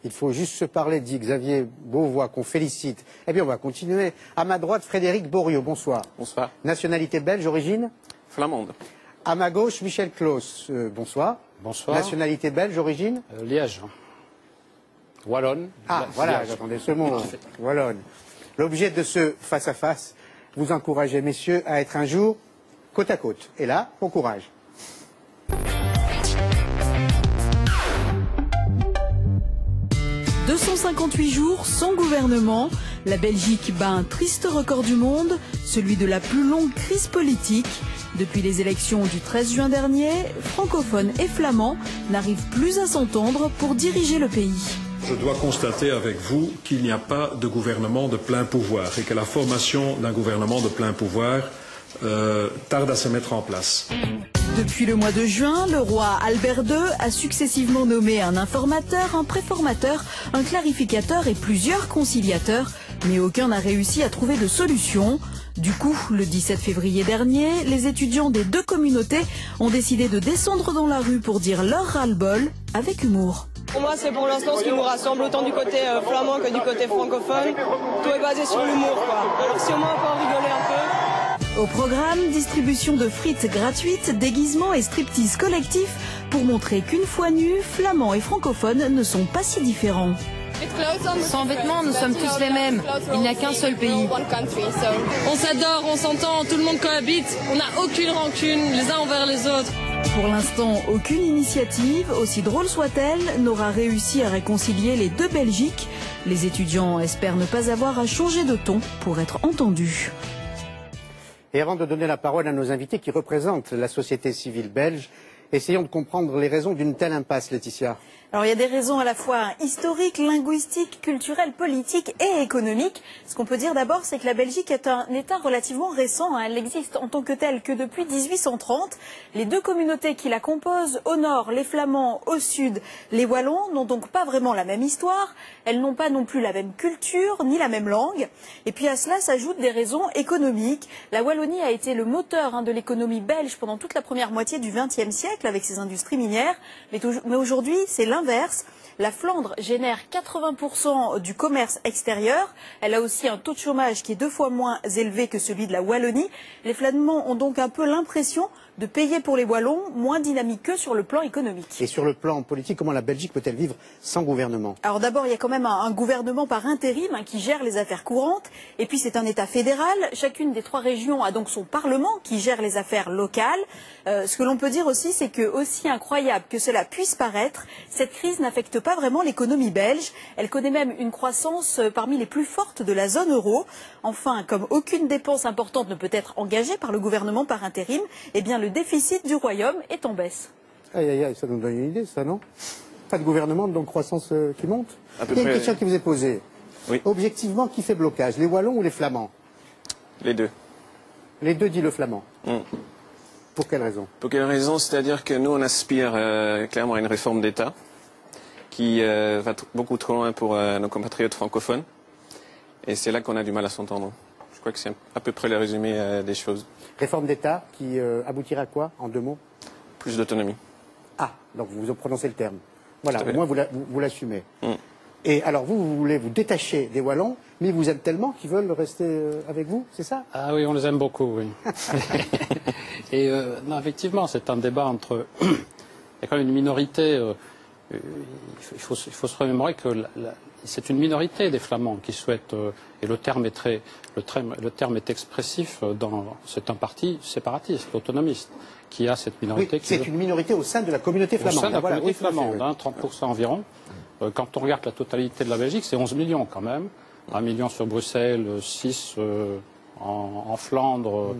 Il faut juste se parler, dit Xavier Beauvois, qu'on félicite. Eh bien, on va continuer. À ma droite, Frédéric Boriot, bonsoir. Bonsoir. Nationalité belge, origine Flamande. À ma gauche, Michel Claus, bonsoir. Bonsoir. Nationalité belge, origine Liège. Wallonne. Ah, voilà, j'attendais ce mot. Wallonne. L'objet de ce face-à-face, vous encouragez, messieurs, à être un jour côte à côte. Et là, bon courage. « 258 jours sans gouvernement, la Belgique bat un triste record du monde, celui de la plus longue crise politique. Depuis les élections du 13 juin dernier, francophones et flamands n'arrivent plus à s'entendre pour diriger le pays. Je dois constater avec vous qu'il n'y a pas de gouvernement de plein pouvoir et que la formation d'un gouvernement de plein pouvoir tarde à se mettre en place. Depuis le mois de juin, le roi Albert II a successivement nommé un informateur, un préformateur, un clarificateur et plusieurs conciliateurs, mais aucun n'a réussi à trouver de solution. Du coup, le 17 février dernier, les étudiants des deux communautés ont décidé de descendre dans la rue pour dire leur ras-le-bol avec humour. Pour moi, c'est pour l'instant ce qui nous rassemble, autant du côté flamand que du côté francophone. Tout est basé sur l'humour, quoi. Alors si au moins on peut en rigoler un peu. Au programme, distribution de frites gratuites, déguisements et striptease collectifs pour montrer qu'une fois nus, flamands et francophones ne sont pas si différents. Sans vêtements, nous sommes tous les mêmes. Il n'y a qu'un seul pays. On s'adore, on s'entend, tout le monde cohabite. On n'a aucune rancune les uns envers les autres. Pour l'instant, aucune initiative, aussi drôle soit-elle, n'aura réussi à réconcilier les deux Belgiques. Les étudiants espèrent ne pas avoir à changer de ton pour être entendus. Et avant de donner la parole à nos invités qui représentent la société civile belge, essayons de comprendre les raisons d'une telle impasse, Laetitia. Alors il y a des raisons à la fois historiques, linguistiques, culturelles, politiques et économiques. Ce qu'on peut dire d'abord, c'est que la Belgique est un État relativement récent. Elle n'existe en tant que telle que depuis 1830. Les deux communautés qui la composent, au nord les Flamands, au sud les Wallons, n'ont donc pas vraiment la même histoire. Elles n'ont pas non plus la même culture ni la même langue. Et puis à cela s'ajoutent des raisons économiques. La Wallonie a été le moteur de l'économie belge pendant toute la première moitié du XXe siècle avec ses industries minières. Mais aujourd'hui, c'est l'inverse. La Flandre génère 80% du commerce extérieur. Elle a aussi un taux de chômage qui est 2 fois moins élevé que celui de la Wallonie. Les Flamands ont donc un peu l'impression de payer pour les Wallons, moins dynamique qu'eux sur le plan économique. Et sur le plan politique, comment la Belgique peut-elle vivre sans gouvernement? Alors d'abord, il y a quand même un gouvernement par intérim qui gère les affaires courantes. Et puis c'est un État fédéral. Chacune des 3 régions a donc son Parlement qui gère les affaires locales. Ce que l'on peut dire aussi, c'est que, aussi incroyable que cela puisse paraître, cette crise n'affecte pas vraiment l'économie belge. Elle connaît même une croissance parmi les plus fortes de la zone euro. Enfin, comme aucune dépense importante ne peut être engagée par le gouvernement par intérim, eh bien le déficit du royaume est en baisse. Aïe, aïe, aïe, ça nous donne une idée, ça, non? Pas de gouvernement, donc croissance qui monte? Il y a une question qui vous est posée. Oui. Objectivement, qui fait blocage, les Wallons ou les Flamands? Les deux. Les deux, dit le Flamand. Pour quelle raison? Pour quelle raison? C'est-à-dire que nous, on aspire clairement à une réforme d'État qui va beaucoup trop loin pour nos compatriotes francophones. Et c'est là qu'on a du mal à s'entendre. Je crois que c'est à peu près le résumé des choses. Réforme d'État qui aboutira à quoi, en 2 mots? Plus d'autonomie. Ah, donc vous prononcez le terme. Voilà, au moins vous l'assumez. Et alors vous voulez vous détacher des Wallons, mais vous aiment tellement qu'ils veulent rester avec vous, c'est ça? Ah oui, on les aime beaucoup, oui. Et non, effectivement, c'est un débat entre... Il y a quand même une minorité... il faut se remémorer que c'est une minorité des Flamands qui souhaitent... et le terme est expressif. C'est un parti séparatiste, autonomiste, qui a cette minorité... Oui, c'est une minorité au sein de la communauté flamande. Au sein de la communauté flamande, oui. 30% environ. Quand on regarde la totalité de la Belgique, c'est 11 millions quand même. 1 million sur Bruxelles, 6 en Flandre.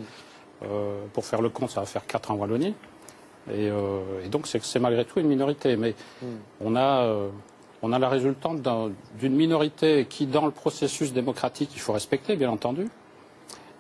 Pour faire le compte, ça va faire 4 en Wallonie. Et donc c'est malgré tout une minorité. Mais on a la résultante d'une minorité qui, dans le processus démocratique, il faut respecter, bien entendu,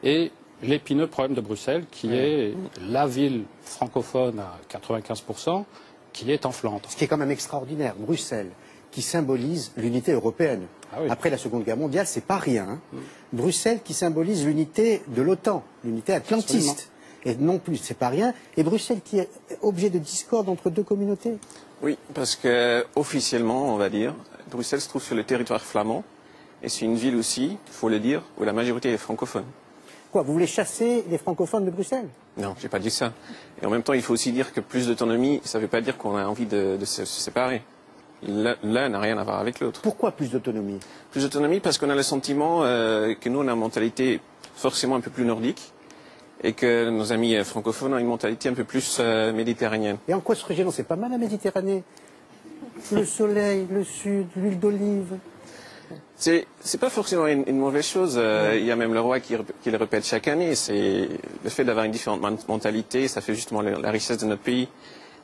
et l'épineux problème de Bruxelles, qui est la ville francophone à 95%, qui est en Flandre. Ce qui est quand même extraordinaire, Bruxelles, qui symbolise l'unité européenne. Ah oui. Après la Seconde Guerre mondiale, c'est pas rien. Hein. Bruxelles qui symbolise l'unité de l'OTAN, l'unité atlantiste. Et non plus, c'est pas rien. Et Bruxelles qui est objet de discorde entre 2 communautés. Oui, parce que officiellement, on va dire, Bruxelles se trouve sur le territoire flamand. Et c'est une ville aussi, il faut le dire, où la majorité est francophone. Quoi, vous voulez chasser les francophones de Bruxelles? Non, j'ai pas dit ça. Et en même temps, il faut aussi dire que plus d'autonomie, ça ne veut pas dire qu'on a envie de se séparer. L'un n'a rien à voir avec l'autre. Pourquoi plus d'autonomie? Plus d'autonomie parce qu'on a le sentiment que nous, on a une mentalité forcément un peu plus nordique et que nos amis francophones ont une mentalité un peu plus méditerranéenne. Et en quoi ce région? C'est pas mal la Méditerranée. Le soleil, le sud, l'huile d'olive. C'est pas forcément une mauvaise chose. Il y a même le roi qui le répète chaque année. C'est le fait d'avoir une différente mentalité, ça fait justement la richesse de notre pays.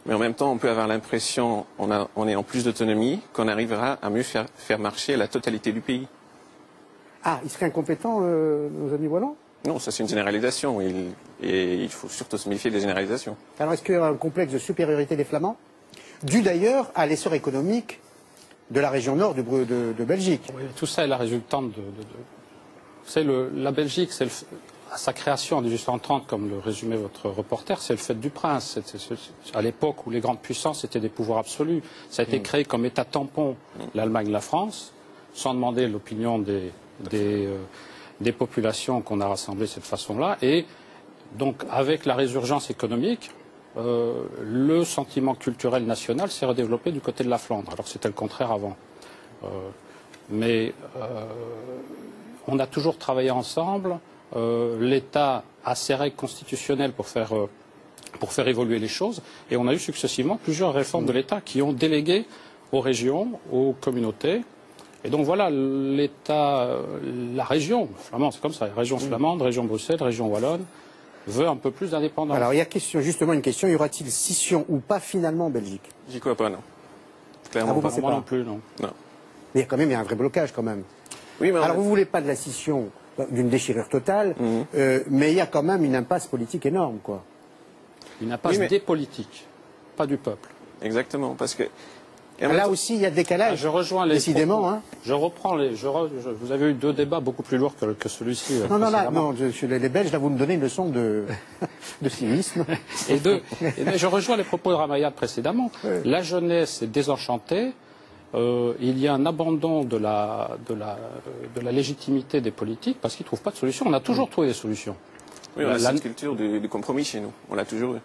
Mais en même temps, on peut avoir l'impression, on est en plus d'autonomie, qu'on arrivera à mieux faire marcher la totalité du pays. Ah, ils seraient incompétents, nos amis wallons? Non, ça c'est une généralisation. Et il faut surtout se méfier des généralisations. Alors est-ce qu'il y a un complexe de supériorité des Flamands, dû d'ailleurs à l'essor économique de la région nord de Belgique? Oui, tout ça est la résultante la Belgique, à sa création en 1830, comme le résumait votre reporter, c'est le fait du prince. À l'époque où les grandes puissances étaient des pouvoirs absolus. Ça a été créé comme État tampon, l'Allemagne, la France, sans demander l'opinion des populations qu'on a rassemblées de cette façon-là. Et donc, avec la résurgence économique, le sentiment culturel national s'est redéveloppé du côté de la Flandre, alors que c'était le contraire avant. Mais on a toujours travaillé ensemble. L'État a ses règles constitutionnelles pour faire évoluer les choses, et on a eu successivement plusieurs réformes de l'État qui ont délégué aux régions, aux communautés. Et donc voilà, l'État, la région flamande, c'est comme ça, région flamande, région Bruxelles, région wallonne, veut un peu plus d'indépendance. Alors il y a justement une question, y aura-t-il scission ou pas finalement en Belgique? J'y crois pas, non. Clairement vous pas. pensez Moi pas non plus, non. Non. Mais il y a un vrai blocage quand même. Oui, mais Alors vous ne voulez pas de la scission, d'une déchirure totale, mais il y a quand même une impasse politique énorme, quoi. Une impasse des politiques, pas du peuple. Exactement, parce que... Là aussi, il y a décalage. Je rejoins les décidément. propos. Hein. Je reprends vous avez eu deux débats beaucoup plus lourds que celui-ci. Non, les Belges, là, vous me donnez une leçon de cynisme. Mais je rejoins les propos de Ramayad précédemment. Oui. La jeunesse est désenchantée. Il y a un abandon de la légitimité des politiques parce qu'ils ne trouvent pas de solution. On a toujours trouvé des solutions. Oui, on a cette culture du compromis chez nous. On l'a toujours eu.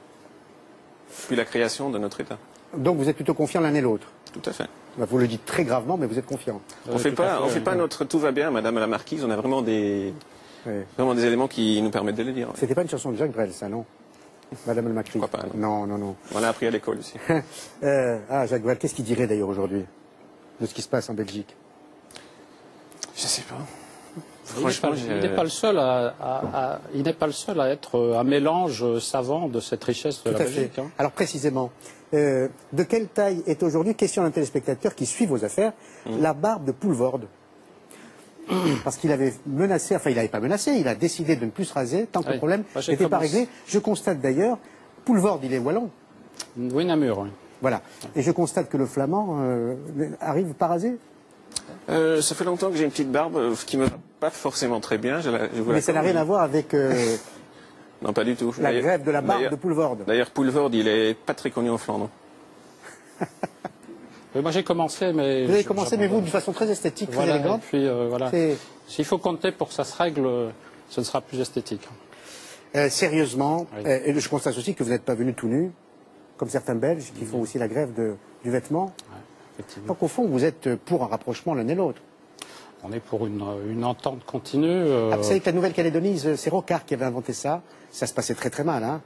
Depuis la création de notre État. Donc vous êtes plutôt confiants l'un et l'autre? Tout à fait. Vous le dites très gravement, mais vous êtes confiant. On ne fait pas notre tout va bien, Madame la Marquise. On a vraiment des éléments qui nous permettent de le dire. C'était pas une chanson de Jacques Brel, ça, non? Madame la Marquise. Je crois pas, non. Non. On l'a appris à l'école aussi. Jacques Brel, qu'est-ce qu'il dirait d'ailleurs aujourd'hui de ce qui se passe en Belgique? Je sais pas. Il n'est pas le seul à être un mélange savant de cette richesse de la Belgique. Hein. Alors précisément, de quelle taille est aujourd'hui, question d'un téléspectateur qui suit vos affaires, la barbe de Poelvoorde? Parce qu'il avait menacé, enfin il n'avait pas menacé, il a décidé de ne plus se raser tant que le problème n'était pas réglé. Je constate d'ailleurs, Poelvoorde, il est wallon. Oui, Namur, oui. Voilà. Et je constate que le flamand arrive pas rasé. Ça fait longtemps que j'ai une petite barbe qui me va pas forcément très bien. Mais ça n'a rien à voir avec non, pas du tout. La grève de la barbe de Poelvoorde. D'ailleurs, Poelvoorde, il est pas très connu en Flandre. Moi j'ai commencé, mais... Vous avez commencé, mais vous, de façon très esthétique, très élégante. Et puis, voilà. S'il faut compter pour que ça se règle, ce ne sera plus esthétique. Sérieusement, et je constate aussi que vous n'êtes pas venu tout nu, comme certains Belges qui font aussi la grève du vêtement. Donc au fond, vous êtes pour un rapprochement l'un et l'autre. On est pour une entente continue. Vous savez que la Nouvelle-Calédonie, c'est Rocard qui avait inventé ça. Ça se passait très très mal, hein,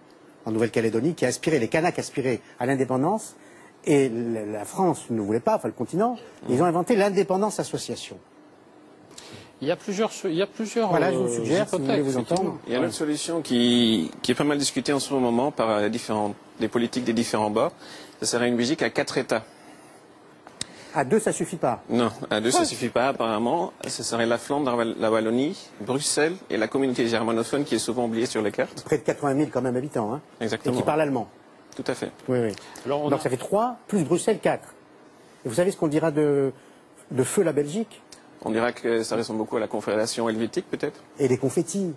en Nouvelle-Calédonie, qui a aspiré, les Kanaks aspiraient à l'indépendance, et la France ne voulait pas, enfin le continent. Ils ont inventé l'indépendance association. Il y a plusieurs voilà, je vous suggère, hypothèses, si vous voulez vous entendre. Il y a une autre solution qui est pas mal discutée en ce moment par les politiques des différents bords. Ça serait une Belgique à 4 États. À 2, ça suffit pas. Non, à 2, ça suffit pas, apparemment. Ce serait la Flandre, la Wallonie, Bruxelles et la communauté germanophone qui est souvent oubliée sur les cartes. Près de 80 000 quand même habitants, hein. Exactement. Et qui parlent allemand. Tout à fait. Oui. Alors, donc ça fait 3, plus Bruxelles, 4. Et vous savez ce qu'on dira de feu la Belgique? On dira que ça ressemble beaucoup à la Confédération helvétique, peut-être. Et les confettis.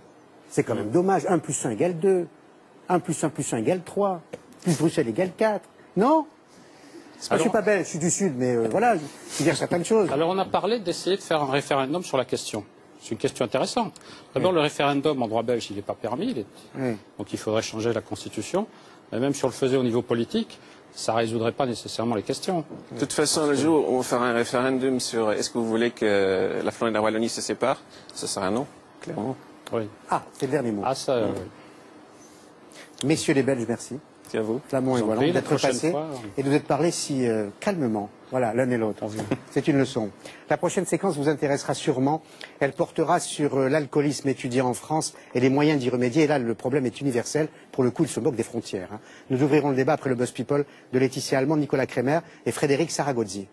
C'est quand même dommage. 1 plus 1 égale 2. 1 plus 1 plus 1 égale 3. Plus Bruxelles égale 4. Non? Je ne suis pas belge, je suis du Sud, mais voilà, je veux dire certaines choses. Alors on a parlé d'essayer de faire un référendum sur la question. C'est une question intéressante. D'abord, le référendum en droit belge, il n'est pas permis, donc il faudrait changer la Constitution. Mais même si on le faisait au niveau politique, ça ne résoudrait pas nécessairement les questions. De toute façon, le jour où on fera un référendum sur est-ce que vous voulez que la Flandre et la Wallonie se séparent, ce sera un non, clairement. Oui. Ah, c'est le dernier mot. Ah, ça, Messieurs les Belges, merci. C'est à vous. Flamand et Wallon, d'être passés et de vous être parlé si calmement, voilà, l'un et l'autre. C'est une leçon. La prochaine séquence vous intéressera sûrement. Elle portera sur l'alcoolisme étudié en France et les moyens d'y remédier. Et là, le problème est universel. Pour le coup, il se moque des frontières. Nous ouvrirons le débat après le Buzz People de Laetitia Allemand, Nicolas Kremer et Frédéric Saragozzi.